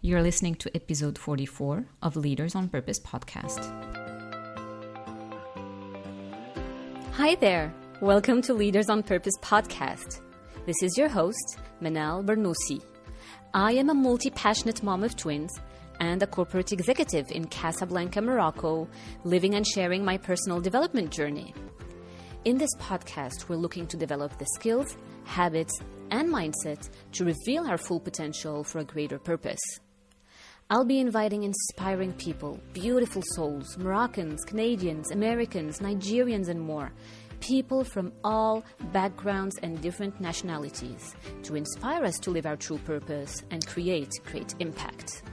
You're listening to episode 44 of Leaders on Purpose podcast. Hi there. Welcome to Leaders on Purpose podcast. This is your host, Manal Bernoussi. I am a multi-passionate mom of twins and a corporate executive in Casablanca, Morocco, living and sharing my personal development journey. In this podcast, we're looking to develop the skills, habits, and mindset to reveal our full potential for a greater purpose. I'll be inviting inspiring people, beautiful souls, Moroccans, Canadians, Americans, Nigerians, and more. People from all backgrounds and different nationalities to inspire us to live our true purpose and create great impact.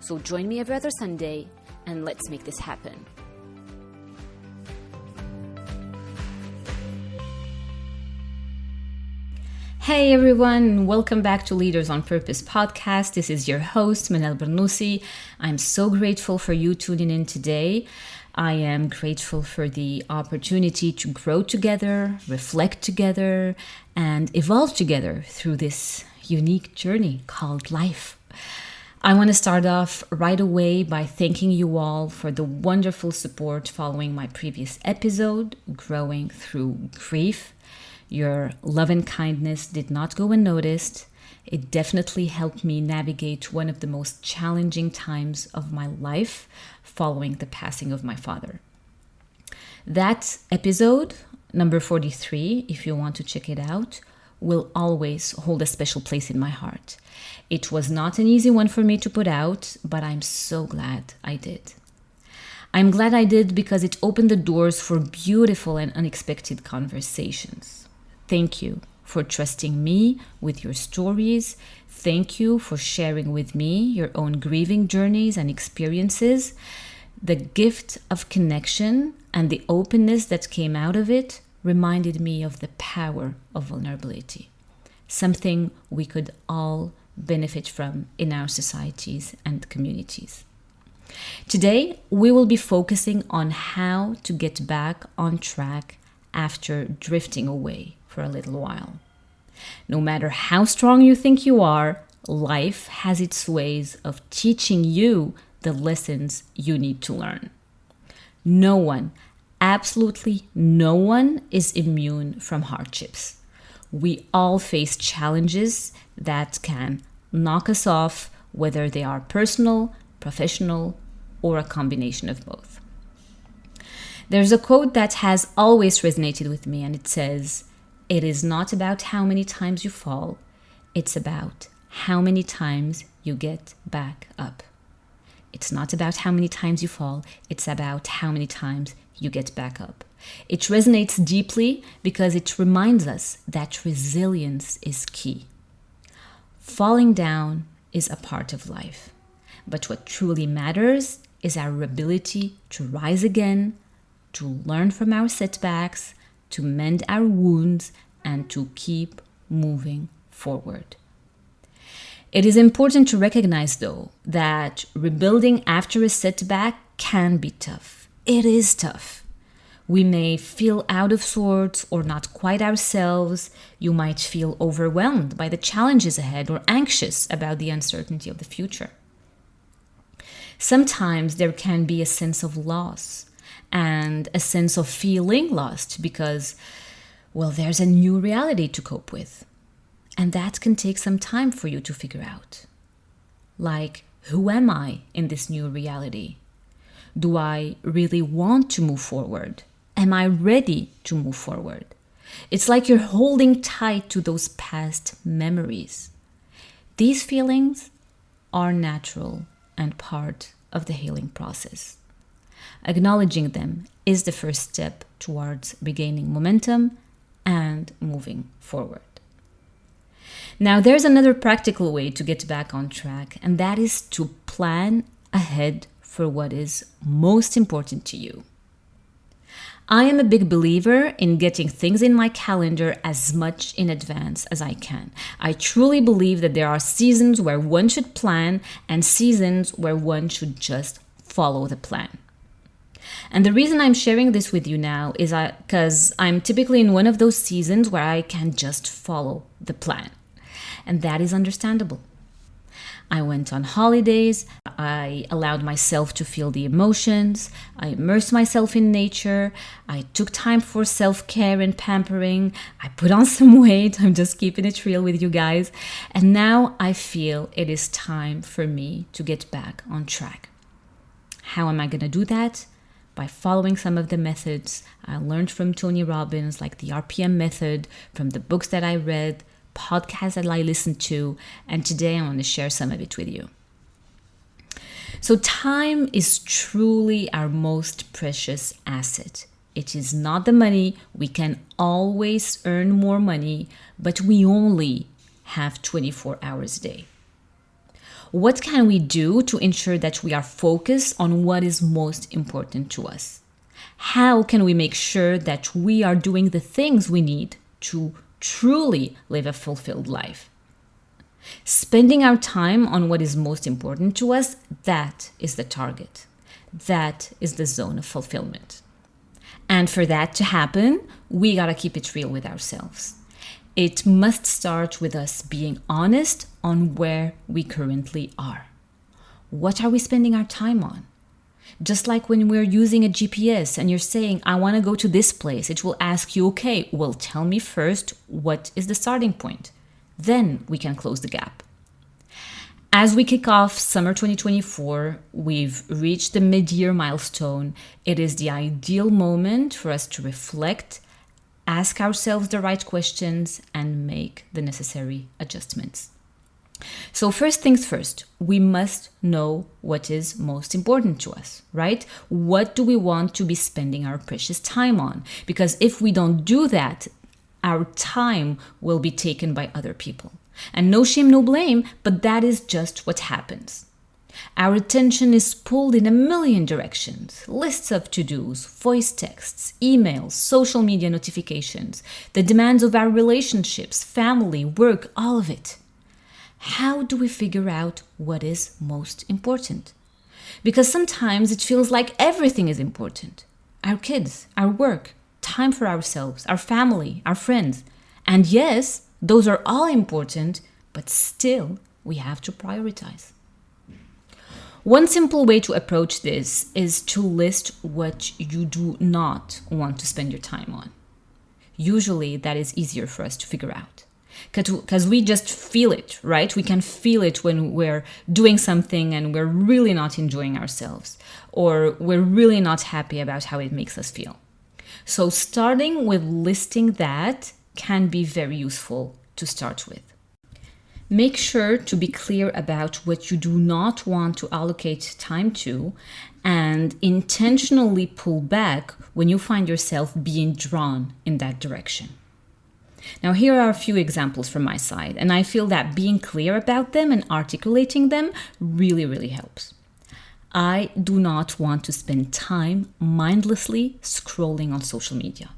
So join me every other Sunday and let's make this happen. Hey everyone, welcome back to Leaders on Purpose podcast. This is your host, Manal Bernoussi. I'm so grateful for you tuning in today. I am grateful for the opportunity to grow together, reflect together, and evolve together through this unique journey called life. I want to start off right away by thanking you all for the wonderful support following my previous episode, Growing Through Grief. Your love and kindness did not go unnoticed. It definitely helped me navigate one of the most challenging times of my life following the passing of my father. That episode, number 43, if you want to check it out, will always hold a special place in my heart. It was not an easy one for me to put out, but I'm so glad I did. I'm glad I did because it opened the doors for beautiful and unexpected conversations. Thank you for trusting me with your stories. Thank you for sharing with me your own grieving journeys and experiences. The gift of connection and the openness that came out of it reminded me of the power of vulnerability, something we could all benefit from in our societies and communities. Today, we will be focusing on how to get back on track after drifting away for a little while. No matter how strong you think you are, life has its ways of teaching you the lessons you need to learn. No one, absolutely no one, is immune from hardships. We all face challenges that can knock us off, whether they are personal, professional, or a combination of both. There's a quote that has always resonated with me, and it says, "It is not about how many times you fall, it's about how many times you get back up." It's not about how many times you fall, it's about how many times you get back up. It resonates deeply because it reminds us that resilience is key. Falling down is a part of life, but what truly matters is our ability to rise again, to learn from our setbacks, to mend our wounds, and to keep moving forward. It is important to recognize, though, that rebuilding after a setback can be tough. It is tough. We may feel out of sorts or not quite ourselves. You might feel overwhelmed by the challenges ahead or anxious about the uncertainty of the future. Sometimes there can be a sense of loss and a sense of feeling lost because, well, there's a new reality to cope with. And that can take some time for you to figure out. Like, who am I in this new reality? Do I really want to move forward? Am I ready to move forward? It's like you're holding tight to those past memories. These feelings are natural and part of the healing process. Acknowledging them is the first step towards regaining momentum and moving forward. Now, there's another practical way to get back on track, and that is to plan ahead for what is most important to you. I am a big believer in getting things in my calendar as much in advance as I can. I truly believe that there are seasons where one should plan and seasons where one should just follow the plan. And the reason I'm sharing this with you now is because I'm typically in one of those seasons where I can just follow the plan. And that is understandable. I went on holidays. I allowed myself to feel the emotions. I immersed myself in nature. I took time for self-care and pampering. I put on some weight. I'm just keeping it real with you guys. And now I feel it is time for me to get back on track. How am I going to do that? By following some of the methods I learned from Tony Robbins, like the RPM method, from the books that I read, podcasts that I listened to, and today I want to share some of it with you. So time is truly our most precious asset. It is not the money. We can always earn more money, but we only have 24 hours a day. What can we do to ensure that we are focused on what is most important to us? How can we make sure that we are doing the things we need to truly live a fulfilled life? Spending our time on what is most important to us, that is the target. That is the zone of fulfillment. And for that to happen, we gotta keep it real with ourselves. It must start with us being honest on where we currently are. What are we spending our time on? Just like when we're using a GPS and you're saying, I want to go to this place, it will ask you, okay, well, tell me first, what is the starting point? Then we can close the gap. As we kick off summer 2024, we've reached the mid-year milestone. It is the ideal moment for us to reflect, ask ourselves the right questions, and make the necessary adjustments. So first things first, we must know what is most important to us, right? What do we want to be spending our precious time on? Because if we don't do that, our time will be taken by other people. And no shame, no blame, but that is just what happens. Our attention is pulled in a million directions. Lists of to-dos, voice texts, emails, social media notifications, the demands of our relationships, family, work, all of it. How do we figure out what is most important? Because sometimes it feels like everything is important. Our kids, our work, time for ourselves, our family, our friends. And yes, those are all important, but still we have to prioritize. One simple way to approach this is to list what you do not want to spend your time on. Usually that is easier for us to figure out because we just feel it, right? We can feel it when we're doing something and we're really not enjoying ourselves, or we're really not happy about how it makes us feel. So starting with listing that can be very useful to start with. Make sure to be clear about what you do not want to allocate time to and intentionally pull back when you find yourself being drawn in that direction. Now, here are a few examples from my side, and I feel that being clear about them and articulating them really, really helps. I do not want to spend time mindlessly scrolling on social media.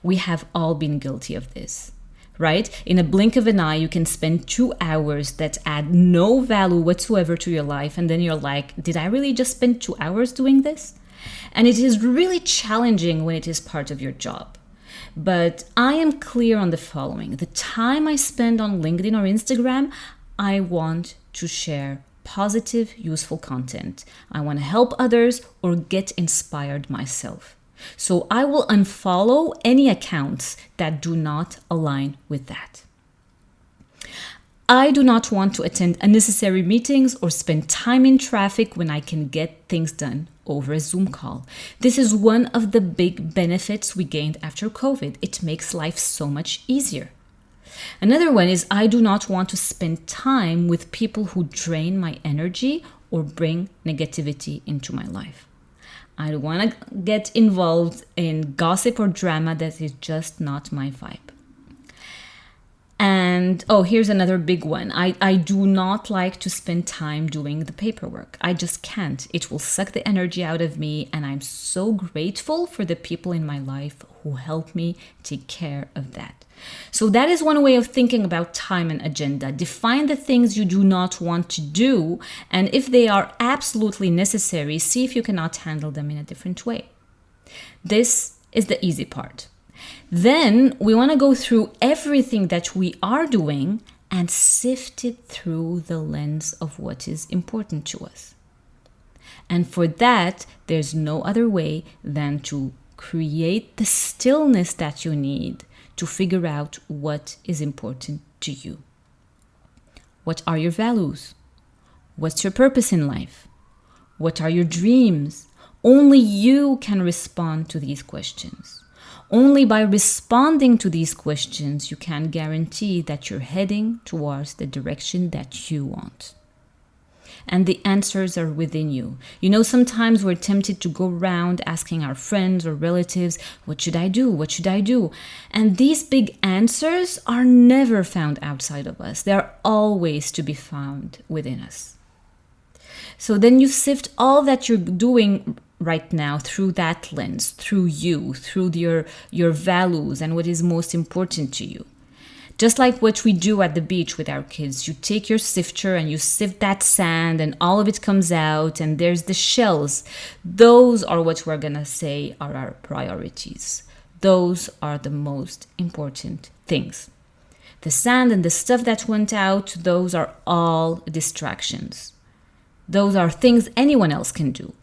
We have all been guilty of this. Right? In a blink of an eye, you can spend 2 hours that add no value whatsoever to your life. And then you're like, did I really just spend 2 hours doing this? And it is really challenging when it is part of your job. But I am clear on the following. The time I spend on LinkedIn or Instagram, I want to share positive, useful content. I want to help others or get inspired myself. So I will unfollow any accounts that do not align with that. I do not want to attend unnecessary meetings or spend time in traffic when I can get things done over a Zoom call. This is one of the big benefits we gained after COVID. It makes life so much easier. Another one is I do not want to spend time with people who drain my energy or bring negativity into my life. I don't want to get involved in gossip or drama that is just not my vibe. And here's another big one. I do not like to spend time doing the paperwork. I just can't. It will suck the energy out of me, and I'm so grateful for the people in my life who help me take care of that. So that is one way of thinking about time and agenda. Define the things you do not want to do, and if they are absolutely necessary, see if you cannot handle them in a different way. This is the easy part. Then we want to go through everything that we are doing and sift it through the lens of what is important to us. And for that, there's no other way than to create the stillness that you need to figure out what is important to you. What are your values? What's your purpose in life? What are your dreams? Only you can respond to these questions. Only by responding to these questions, you can guarantee that you're heading towards the direction that you want. And the answers are within you. You know, sometimes we're tempted to go around asking our friends or relatives, what should I do? What should I do? And these big answers are never found outside of us. They are always to be found within us. So then you sift all that you're doing right now through that lens, through you, through your values and what is most important to you. Just like what we do at the beach with our kids, you take your sifter and you sift that sand and all of it comes out and there's the shells. Those are what we're gonna say are our priorities. Those are the most important things. The sand and the stuff that went out, those are all distractions. Those are things anyone else can do.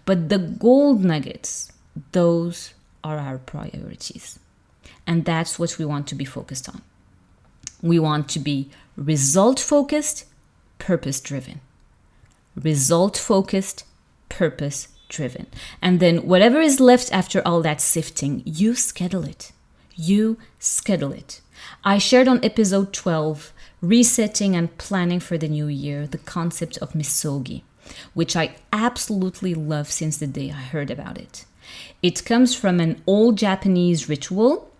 But the gold nuggets, those are our priorities. And that's what we want to be focused on. We want to be result-focused, purpose-driven. Result-focused, purpose-driven. And then whatever is left after all that sifting, you schedule it. You schedule it. I shared on episode 12, Resetting and Planning for the New Year, the concept of misogi, which I absolutely love since the day I heard about it. It comes from an old Japanese ritual,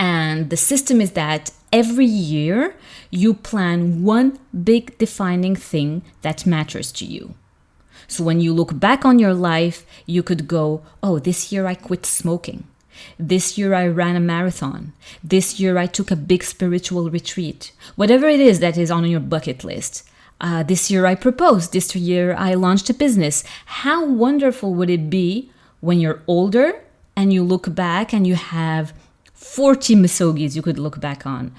and the system is that every year you plan one big defining thing that matters to you. So when you look back on your life, you could go, oh, this year I quit smoking. This year I ran a marathon. This year I took a big spiritual retreat. Whatever it is that is on your bucket list. This year I proposed. This year I launched a business. How wonderful would it be when you're older and you look back and you have 40 misogis you could look back on,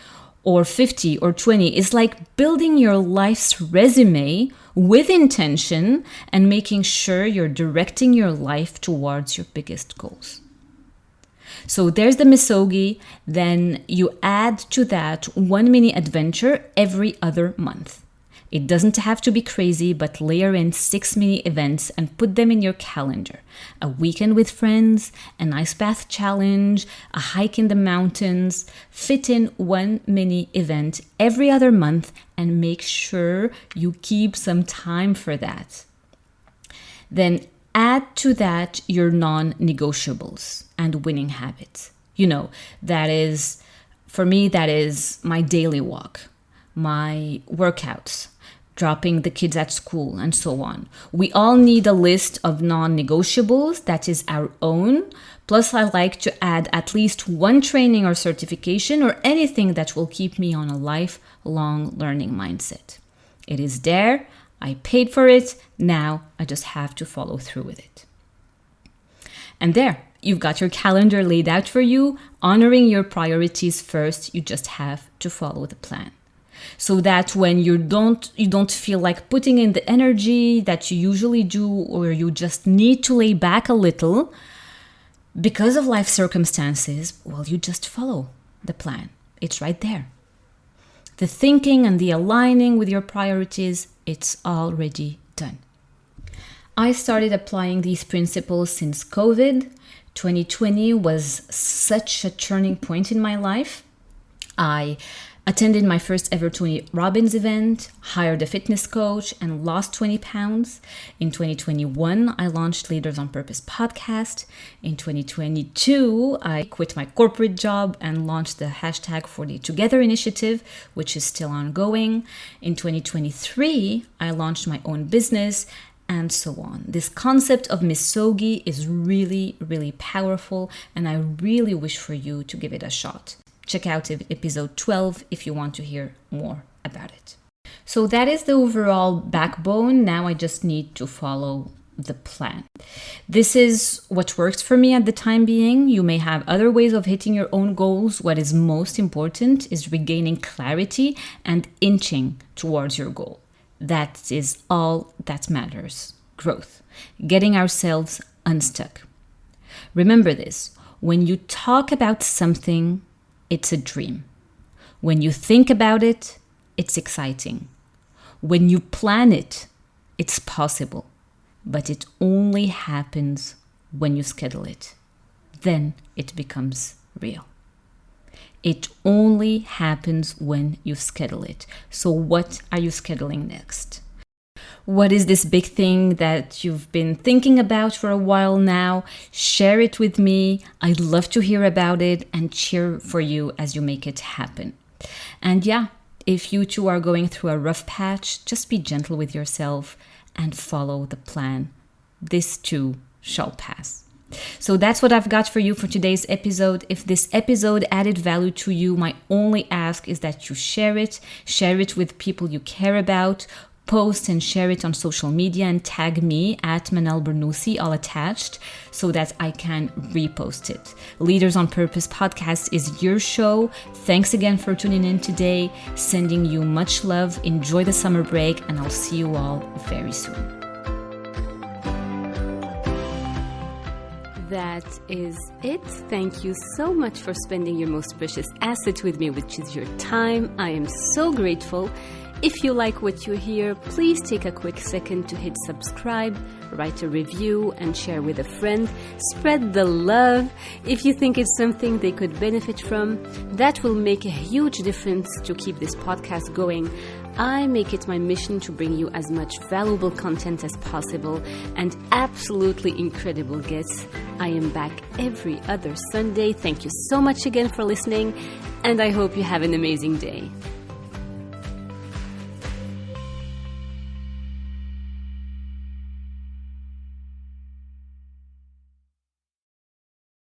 or 50 or 20. It's like building your life's resume with intention and making sure you're directing your life towards your biggest goals. So there's the misogi. Then you add to that one mini adventure every other month. It doesn't have to be crazy, but layer in 6 mini events and put them in your calendar. A weekend with friends, an ice bath challenge, a hike in the mountains. Fit in one mini event every other month and make sure you keep some time for that. Then add to that your non-negotiables and winning habits. You know, that is, for me, that is my daily walk, my workouts, dropping the kids at school, and so on. We all need a list of non-negotiables that is our own. Plus, I like to add at least one training or certification or anything that will keep me on a lifelong learning mindset. It is there. I paid for it. Now I just have to follow through with it. And there, you've got your calendar laid out for you, honoring your priorities first. You just have to follow the plan. So that when you don't feel like putting in the energy that you usually do, or you just need to lay back a little because of life circumstances, well, you just follow the plan. It's right there. The thinking and the aligning with your priorities, it's already done. I started applying these principles since COVID. 2020 was such a turning point in my life. I attended my first ever Tony Robbins event, hired a fitness coach, and lost 20 pounds. In 2021, I launched Leaders on Purpose podcast. In 2022, I quit my corporate job and launched the #40Together initiative, which is still ongoing. In 2023, I launched my own business, and so on. This concept of misogi is really, really powerful, and I really wish for you to give it a shot. Check out episode 12 if you want to hear more about it. So that is the overall backbone. Now I just need to follow the plan. This is what works for me at the time being. You may have other ways of hitting your own goals. What is most important is regaining clarity and inching towards your goal. That is all that matters. Growth. Getting ourselves unstuck. Remember this. When you talk about something, it's a dream. When you think about it, it's exciting. When you plan it, it's possible. But it only happens when you schedule it. Then it becomes real. It only happens when you schedule it. So what are you scheduling next? What is this big thing that you've been thinking about for a while now? Share it with me. I'd love to hear about it and cheer for you as you make it happen. And yeah, if you too are going through a rough patch, just be gentle with yourself and follow the plan. This too shall pass. So that's what I've got for you for today's episode. If this episode added value to you, my only ask is that you share it with people you care about. Post and share it on social media and tag me at Manal Bernoussi, all attached, so that I can repost it. Leaders on Purpose podcast is your show. Thanks again for tuning in today. Sending you much love. Enjoy the summer break, and I'll see you all very soon. That is it. Thank you so much for spending your most precious asset with me, which is your time. I am so grateful. If you like what you hear, please take a quick second to hit subscribe, write a review, and share with a friend. Spread the love. If you think it's something they could benefit from, that will make a huge difference to keep this podcast going. I make it my mission to bring you as much valuable content as possible and absolutely incredible guests. I am back every other Sunday. Thank you so much again for listening, and I hope you have an amazing day.